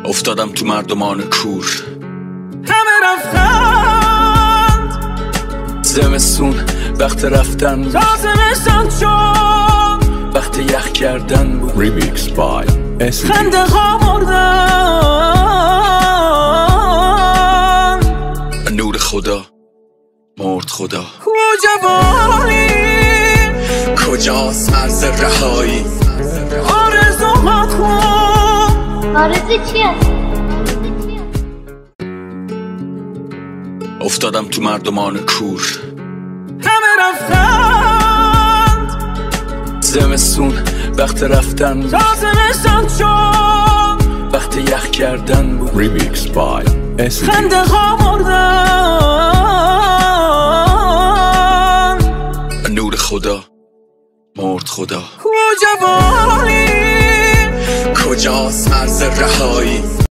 افتادم تو مردمان کور، همه رفتند. زمستون وقت رفتن، زمستان شد وقت یخ کردن بود. Remix by SCD. خنده ها مردن، نور خدا مرد خدا. جوانی کجاست مرز رهایی؟ آرزوهات کن. آرزو چیه؟ افتادم تو مردمان کور، همه رفتند. زمستون وقت رفتن، زمستان شد وقت یخ کردن بود. Remix by SCD. خنده ها مردن، نور خدا مرد خدا. جوانی کجاست مرز رهایی؟